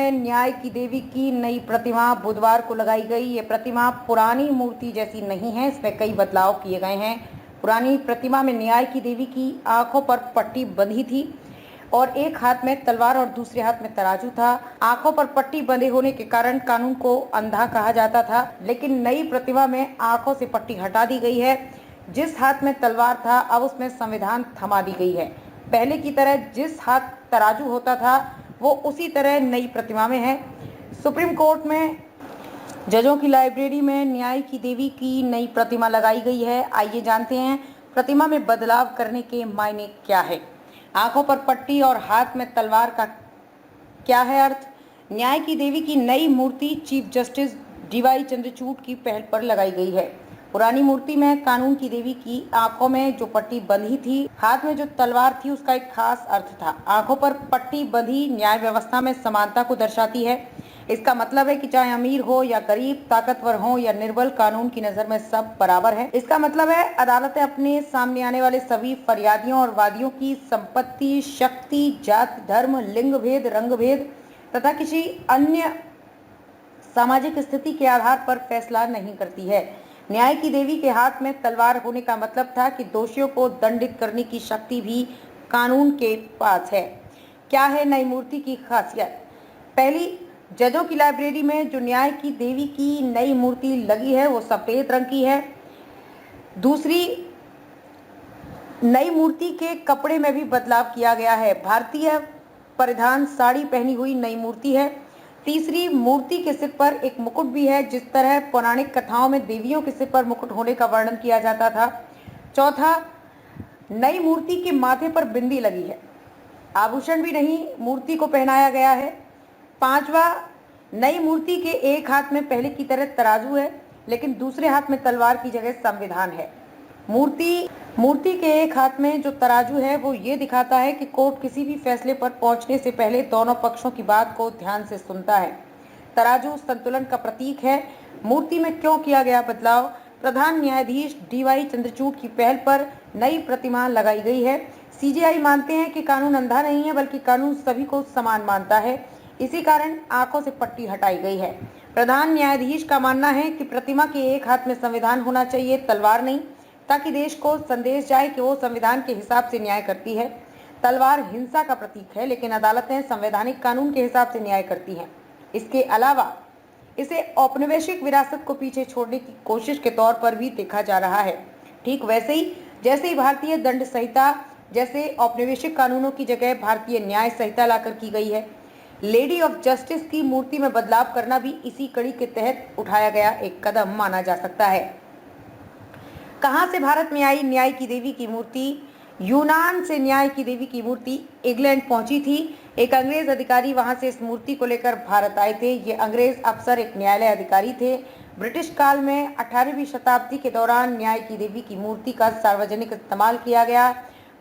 में न्याय की देवी की नई प्रतिमा बुधवार को लगाई गई। ये प्रतिमा पुरानी मूर्ति जैसी नहीं है, इसमें कई बदलाव किए गए हैं। पुरानी प्रतिमा में न्याय की देवी की आंखों पर पट्टी बंधी थी और एक हाथ में तलवार और दूसरे हाथ में तराजू था। आंखों पर पट्टी बंधे होने के कारण कानून को अंधा कहा जाता था, लेकिन नई प्रतिमा में आंखों से पट्टी हटा दी गई है। जिस हाथ में तलवार था अब उसमें संविधान थमा दी गई है। पहले की तरह जिस हाथ तराजू होता था वो उसी तरह नई प्रतिमा में है। सुप्रीम कोर्ट में जजों की लाइब्रेरी में न्याय की देवी की नई प्रतिमा लगाई गई है। आइए जानते हैं प्रतिमा में बदलाव करने के मायने क्या है। आंखों पर पट्टी और हाथ में तलवार का क्या है अर्थ। न्याय की देवी की नई मूर्ति चीफ जस्टिस डीवाई चंद्रचूड़ की पहल पर लगाई गई है। पुरानी मूर्ति में कानून की देवी की आंखों में जो पट्टी बंधी थी, हाथ में जो तलवार थी, उसका एक खास अर्थ था। आंखों पर पट्टी बंधी न्याय व्यवस्था में समानता को दर्शाती है। इसका मतलब है कि चाहे अमीर हो या गरीब, ताकतवर हो या निर्बल, कानून की नजर में सब बराबर है। इसका मतलब है अदालतें अपने सामने आने वाले सभी फरियादियों और वादियों की संपत्ति, शक्ति, जाति, धर्म, लिंग भेद, रंग भेद तथा किसी अन्य सामाजिक स्थिति के आधार पर फैसला नहीं करती है। न्याय की देवी के हाथ में तलवार होने का मतलब था कि दोषियों को दंडित करने की शक्ति भी कानून के पास है। क्या है नई मूर्ति की खासियत? पहली, जजों की लाइब्रेरी में जो न्याय की देवी की नई मूर्ति लगी है वो सफेद रंग की है। दूसरी, नई मूर्ति के कपड़े में भी बदलाव किया गया है। भारतीय परिधान साड़ी पहनी हुई नई मूर्ति है। तीसरी, मूर्ति के सिर पर एक मुकुट भी है, जिस तरह पौराणिक कथाओं में देवियों के सिर पर मुकुट होने का वर्णन किया जाता था। चौथा, नई मूर्ति के माथे पर बिंदी लगी है, आभूषण भी नहीं मूर्ति को पहनाया गया है। पांचवा, नई मूर्ति के एक हाथ में पहले की तरह तराजू है, लेकिन दूसरे हाथ में तलवार की जगह संविधान है। मूर्ति के एक हाथ में जो तराजू है वो ये दिखाता है कि कोर्ट किसी भी फैसले पर पहुंचने से पहले दोनों पक्षों की बात को ध्यान से सुनता है। तराजू संतुलन का प्रतीक है। मूर्ति में क्यों किया गया बदलाव? प्रधान न्यायाधीश डीवाई चंद्रचूड़ की पहल पर नई प्रतिमा लगाई गई है। सीजेआई मानते हैं कि कानून अंधा नहीं है, बल्कि कानून सभी को समान मानता है। इसी कारण आंखों से पट्टी हटाई गई है। प्रधान न्यायाधीश का मानना है कि प्रतिमा के एक हाथ में संविधान होना चाहिए, तलवार नहीं, ताकि देश को संदेश जाए कि वो संविधान के हिसाब से न्याय करती है। तलवार हिंसा का प्रतीक है, लेकिन अदालतें संवैधानिक कानून के हिसाब से न्याय करती हैं। इसके अलावा इसे औपनिवेशिक विरासत को पीछे छोड़ने की कोशिश के तौर पर भी देखा जा रहा है। ठीक वैसे ही जैसे ही भारतीय दंड संहिता जैसे औपनिवेशिक कानूनों की जगह भारतीय न्याय संहिता लाकर की गई है। लेडी ऑफ जस्टिस की मूर्ति में बदलाव करना भी इसी कड़ी के तहत उठाया गया एक कदम माना जा सकता है। कहां से भारत में आई न्याय की देवी की मूर्ति? यूनान से न्याय की देवी की मूर्ति इंग्लैंड पहुंची थी। एक अंग्रेज अधिकारी वहां से इस मूर्ति को लेकर भारत आए थे। ये अंग्रेज अफसर एक न्यायालय अधिकारी थे। ब्रिटिश काल में 18वीं शताब्दी के दौरान न्याय की देवी की मूर्ति का सार्वजनिक इस्तेमाल किया गया।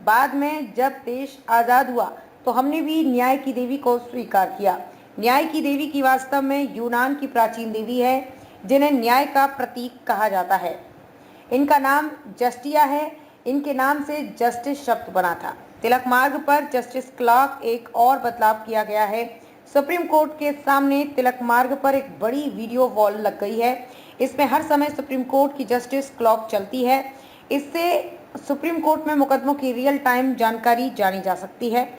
बाद में जब देश आजाद हुआ तो हमने भी न्याय की देवी को स्वीकार किया। न्याय की देवी की वास्तव में यूनान की प्राचीन देवी है, जिन्हें न्याय का प्रतीक कहा जाता है। इनका नाम जस्टिया है। इनके नाम से जस्टिस शब्द बना था। तिलक मार्ग पर जस्टिस क्लॉक एक और बदलाव किया गया है। सुप्रीम कोर्ट के सामने तिलक मार्ग पर एक बड़ी वीडियो वॉल लग गई है। इसमें हर समय सुप्रीम कोर्ट की जस्टिस क्लॉक चलती है। इससे सुप्रीम कोर्ट में मुकदमों की रियल टाइम जानकारी जानी जा सकती है।